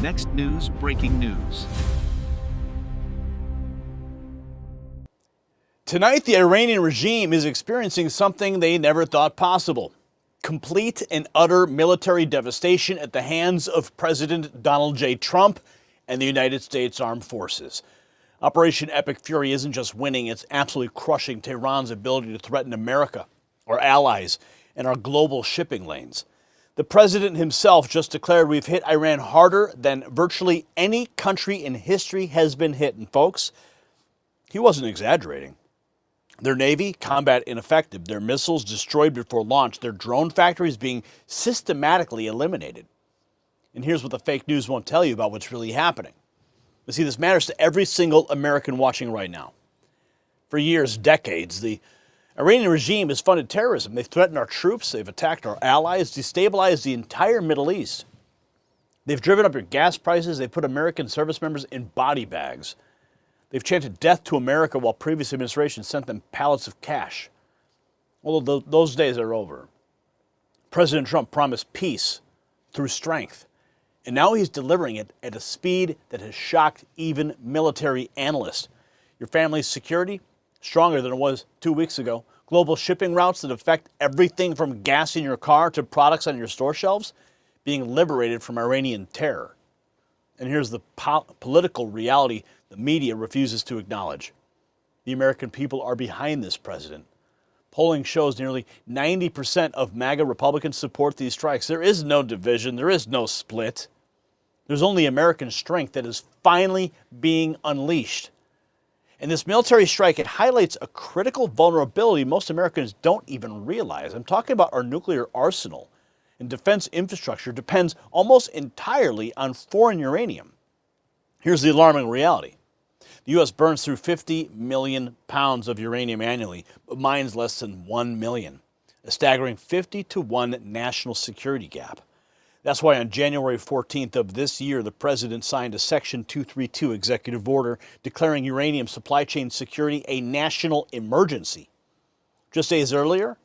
Next news, breaking news. Tonight, the Iranian regime is experiencing something they never thought possible. Complete and utter military devastation at the hands of President Donald J. Trump and the United States Armed Forces. Operation Epic Fury isn't just winning, it's absolutely crushing Tehran's ability to threaten America, our allies, and our global shipping lanes. The president himself just declared we've hit Iran harder than virtually any country in history has been hit. And folks, he wasn't exaggerating. Their Navy, combat ineffective, their missiles destroyed before launch, their drone factories being systematically eliminated. And here's what the fake news won't tell you about what's really happening. You see, this matters to every single American watching right now. For years, decades, the Iranian regime has funded terrorism. They've threatened our troops, they've attacked our allies, destabilized the entire Middle East. They've driven up your gas prices, they've put American service members in body bags. They've chanted death to America while previous administrations sent them pallets of cash. Although those days are over. President Trump promised peace through strength. And now he's delivering it at a speed that has shocked even military analysts. Your family's security, stronger than it was 2 weeks ago. Global shipping routes that affect everything from gas in your car to products on your store shelves being liberated from Iranian terror. And here's the political reality the media refuses to acknowledge. The American people are behind this president. Polling shows nearly 90% of MAGA Republicans support these strikes. There is no division. There is no split. There's only American strength that is finally being unleashed. And this military strike, it highlights a critical vulnerability most Americans don't even realize. I'm talking about our nuclear arsenal and defense infrastructure depends almost entirely on foreign uranium. Here's the alarming reality. The U.S. burns through 50 million pounds of uranium annually, but mines less than 1 million, a staggering 50-to-1 national security gap. That's why on January 14th of this year, the president signed a Section 232 executive order declaring uranium supply chain security a national emergency. Just days earlier,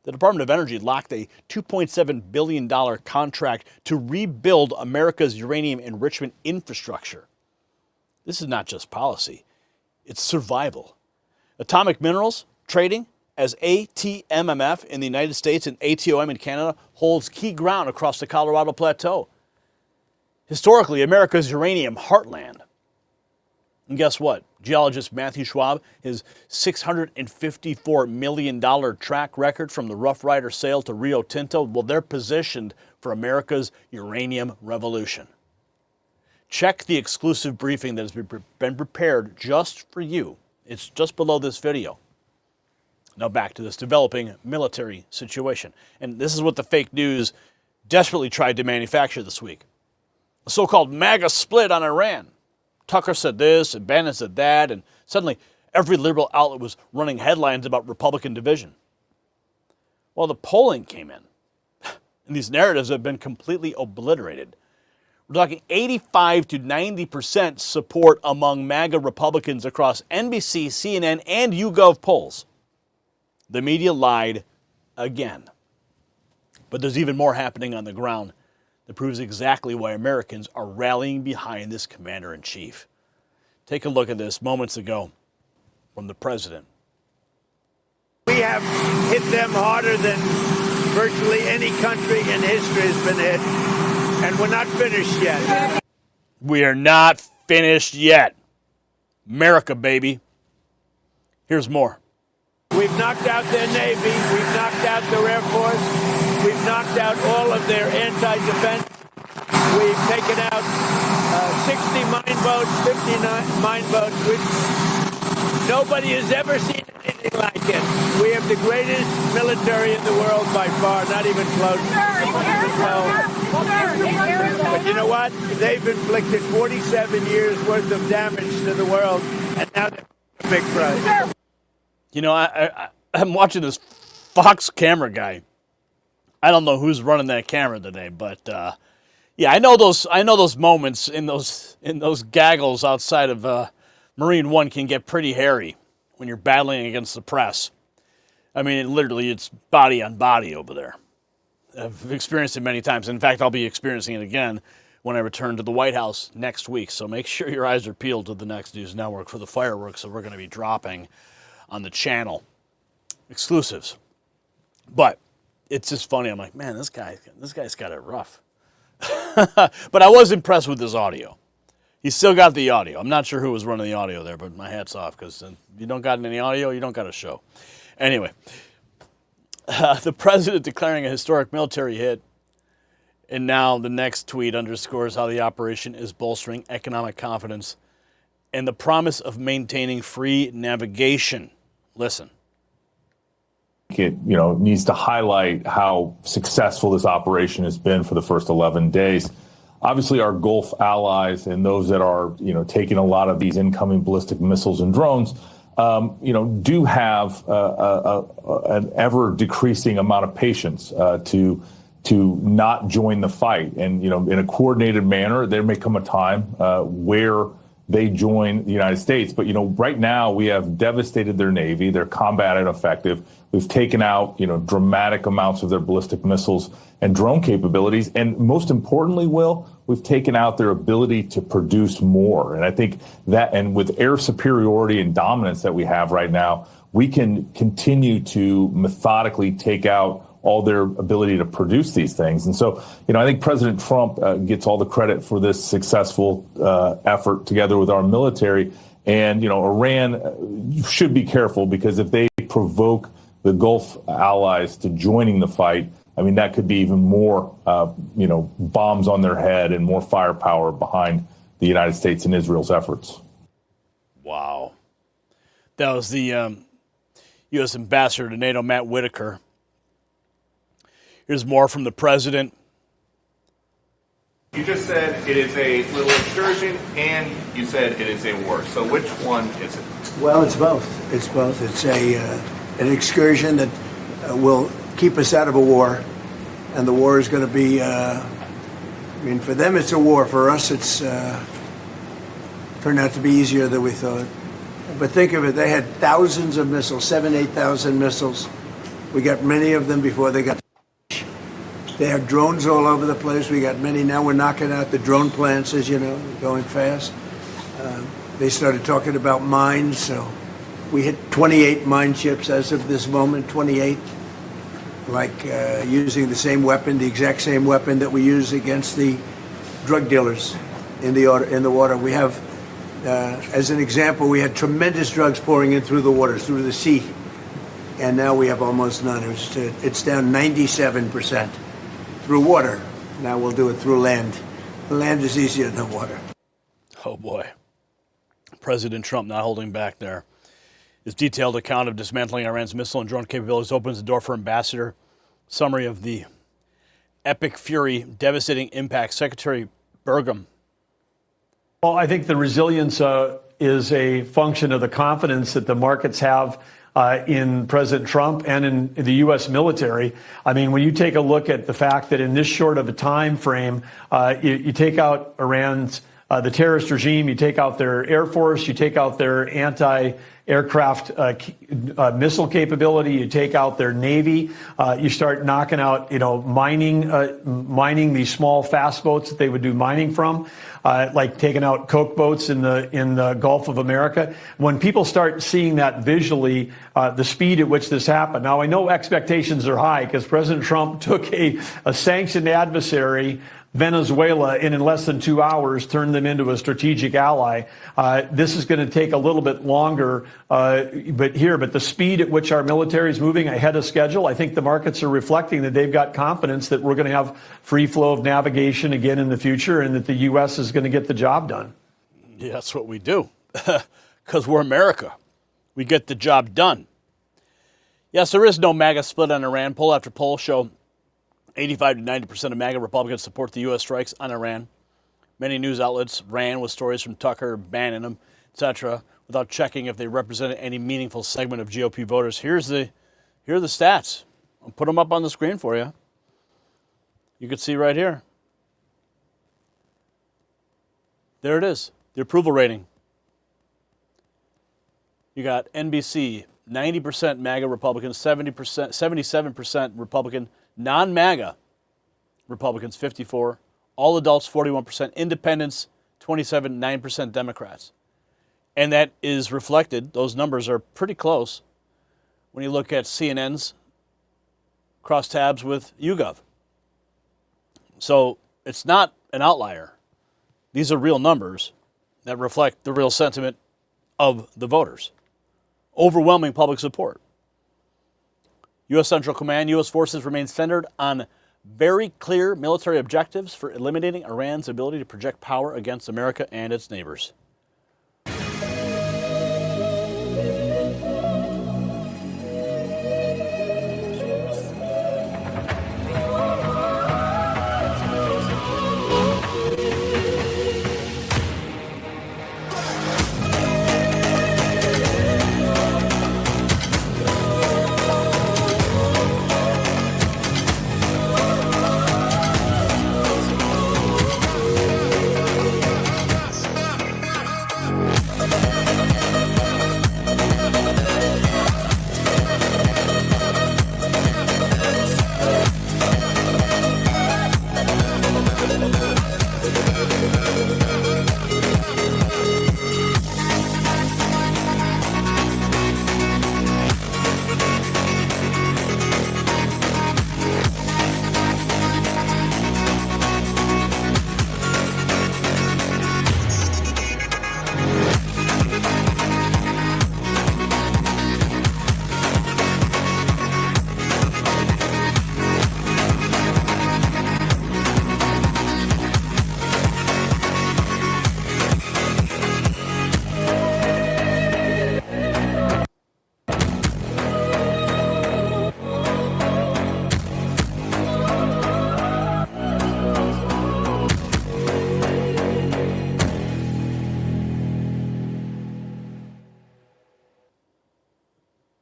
the Department of Energy locked a $2.7 billion contract to rebuild America's uranium enrichment infrastructure. This is not just policy, it's survival. Atomic Minerals trading as ATMMF in the United States and ATOM in Canada holds key ground across the Colorado Plateau. Historically, America's uranium heartland. And guess what? Geologist Matthew Schwab, his $654 million track record from the Rough Rider sale to Rio Tinto, well, they're positioned for America's uranium revolution. Check the exclusive briefing that has been prepared just for you. It's just below this video. Now back to this developing military situation. And this is what the fake news desperately tried to manufacture this week. A so-called MAGA split on Iran. Tucker said this and Bannon said that, and suddenly every liberal outlet was running headlines about Republican division. Well, the polling came in, and these narratives have been completely obliterated. We're talking 85 to 90% support among MAGA Republicans across NBC, CNN, and YouGov polls. The media lied again. But there's even more happening on the ground that proves exactly why Americans are rallying behind this commander-in-chief. Take a look at this moments ago from the president. We have hit them harder than virtually any country in history has been hit, and we're not finished yet. We are not finished yet. America, baby. Here's more. We've knocked out their Navy. We've knocked out their Air Force. We've knocked out all of their anti-defense. We've taken out 60 mine boats, 59 mine boats, which nobody has ever seen anything like it. We have the greatest military in the world by far, not even close. But you know what? They've inflicted 47 years worth of damage to the world, and now they're a big price. You know, I'm watching this Fox camera guy. I don't know who's running that camera today, but yeah, I know those moments in those gaggles outside of Marine One can get pretty hairy when you're battling against the press. I mean, it's body on body over there. I've experienced it many times. In fact, I'll be experiencing it again when I return to the White House next week. So make sure your eyes are peeled to the Next News Network for the fireworks that we're going to be dropping on the channel. Exclusives. But it's just funny. I'm like, man, this guy's got it rough. But I was impressed with his audio. He's still got the audio. I'm not sure who was running the audio there, but my hat's off, because if you don't got any audio, you don't got a show. Anyway, the president declaring a historic military hit, and now the next tweet underscores how the operation is bolstering economic confidence and the promise of maintaining free navigation. Listen. It needs to highlight how successful this operation has been for the first 11 days. Obviously, our Gulf allies and those that are, taking a lot of these incoming ballistic missiles and drones, do have an ever decreasing amount of patience to not join the fight. And, in a coordinated manner, there may come a time where they join the United States. But, right now we have devastated their Navy. They're combat ineffective. We've taken out, dramatic amounts of their ballistic missiles and drone capabilities. And most importantly, we've taken out their ability to produce more. And I think that, and with air superiority and dominance that we have right now, we can continue to methodically take out all their ability to produce these things. And so, I think President Trump gets all the credit for this successful effort together with our military. And, Iran should be careful, because if they provoke the Gulf allies to joining the fight, that could be even more, bombs on their head and more firepower behind the United States and Israel's efforts. Wow. That was the U.S. Ambassador to NATO, Matt Whitaker. Here's more from the president. You just said it is a little excursion, and you said it is a war. So which one is it? Well, it's both. It's both. It's an excursion that will keep us out of a war, and the war is going to be. For them it's a war. For us, it's turned out to be easier than we thought. But think of it: they had thousands of missiles, 8,000 missiles. We got many of them before they got. They have drones all over the place. We got many. Now we're knocking out the drone plants, as you know, going fast. They started talking about mines, so we hit 28 mine ships as of this moment, 28. Using the same weapon, the exact same weapon that we use against the drug dealers in the water. We have, as an example, we had tremendous drugs pouring in through the waters, through the sea. And now we have almost none. It's down 97%. Through water. Now we'll do it through land. The land is easier than water. Oh, boy. President Trump not holding back there. His detailed account of dismantling Iran's missile and drone capabilities opens the door for Ambassador. Summary of the epic fury, devastating impact. Secretary Burgum. Well, I think the resilience is a function of the confidence that the markets have in President Trump and in the U.S. military. When you take a look at the fact that in this short of a time frame, you take out Iran's, the terrorist regime, you take out their Air Force, you take out their anti-aircraft missile capability, you take out their Navy, you start knocking out, mining these small fast boats that they would do mining from. Like taking out coke boats in the Gulf of America. When people start seeing that visually, the speed at which this happened. Now, I know expectations are high because President Trump took a sanctioned adversary, Venezuela, and in less than 2 hours turned them into a strategic ally. This is going to take a little bit longer, but the speed at which our military is moving ahead of schedule, I think the markets are reflecting that they've got confidence that we're going to have free flow of navigation again in the future and that the U.S. is going to get the job done. Yeah, that's what we do. Because we're America. We get the job done. Yes, there is no MAGA split on Iran. Poll after poll show 85 to 90% of MAGA Republicans support the U.S. strikes on Iran. Many news outlets ran with stories from Tucker, Bannon, them, etc., without checking if they represented any meaningful segment of GOP voters. Here are the stats. I'll put them up on the screen for you. You can see right here. There it is, the approval rating. You got NBC, 90% MAGA Republicans, 77% Republican. Non-MAGA Republicans, 54. All adults, 41%. Independents, 9% Democrats. And that is reflected, those numbers are pretty close when you look at CNN's crosstabs with YouGov. So it's not an outlier. These are real numbers that reflect the real sentiment of the voters. Overwhelming public support. U.S. Central Command, U.S. forces remain centered on very clear military objectives for eliminating Iran's ability to project power against America and its neighbors.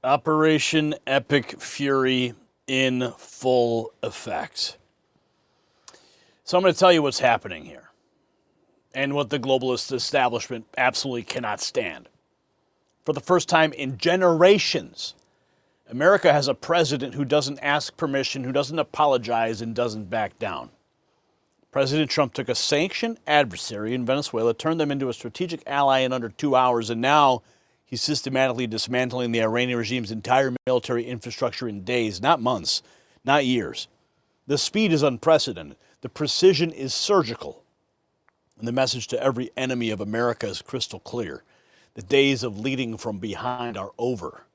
Operation Epic Fury in full effect. So I'm going to tell you what's happening here and what the globalist establishment absolutely cannot stand. For the first time in generations, America has a president who doesn't ask permission, who doesn't apologize, and doesn't back down. President Trump took a sanctioned adversary in Venezuela, turned them into a strategic ally in under 2 hours, and now he's systematically dismantling the Iranian regime's entire military infrastructure in days, not months, not years. The speed is unprecedented. The precision is surgical. And the message to every enemy of America is crystal clear. The days of leading from behind are over.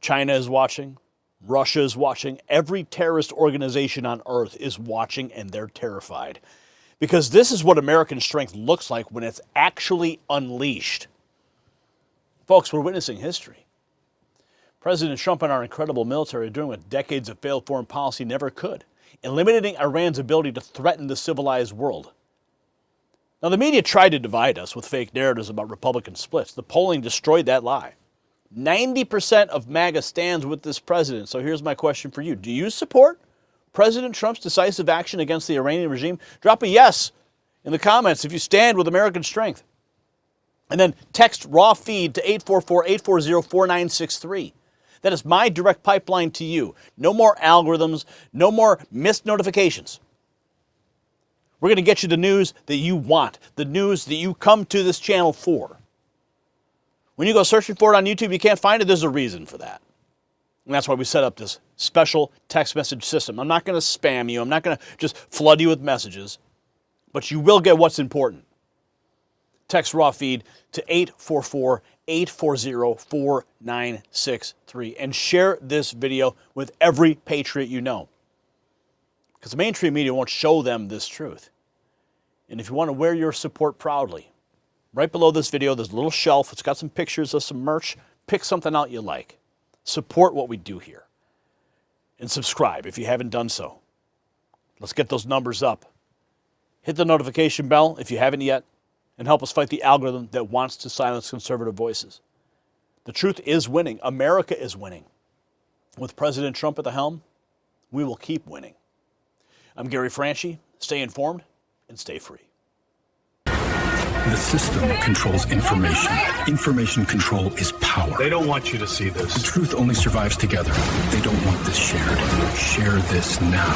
China is watching. Russia is watching. Every terrorist organization on earth is watching, and they're terrified. Because this is what American strength looks like when it's actually unleashed. Folks, we're witnessing history. President Trump and our incredible military are doing what decades of failed foreign policy never could, eliminating Iran's ability to threaten the civilized world. Now, the media tried to divide us with fake narratives about Republican splits. The polling destroyed that lie. 90% of MAGA stands with this president. So here's my question for you. Do you support President Trump's decisive action against the Iranian regime? Drop a yes in the comments if you stand with American strength. And then text raw feed to 844-840-4963. That is my direct pipeline to you. No more algorithms, no more missed notifications. We're going to get you the news that you want, the news that you come to this channel for. When you go searching for it on YouTube, you can't find it, there's a reason for that. And that's why we set up this special text message system. I'm not going to spam you. I'm not going to just flood you with messages. But you will get what's important. Text raw feed to 844-840-4963 and share this video with every patriot you know. Because the mainstream media won't show them this truth. And if you want to wear your support proudly, right below this video, there's a little shelf. It's got some pictures of some merch. Pick something out you like. Support what we do here. And subscribe if you haven't done so. Let's get those numbers up. Hit the notification bell if you haven't yet. And help us fight the algorithm that wants to silence conservative voices. The truth is winning. America is winning. With President Trump at the helm, we will keep winning. I'm Gary Franchi. Stay informed and stay free. The system controls information. Information control is power. They don't want you to see this. The truth only survives together. They don't want this shared. Share this now.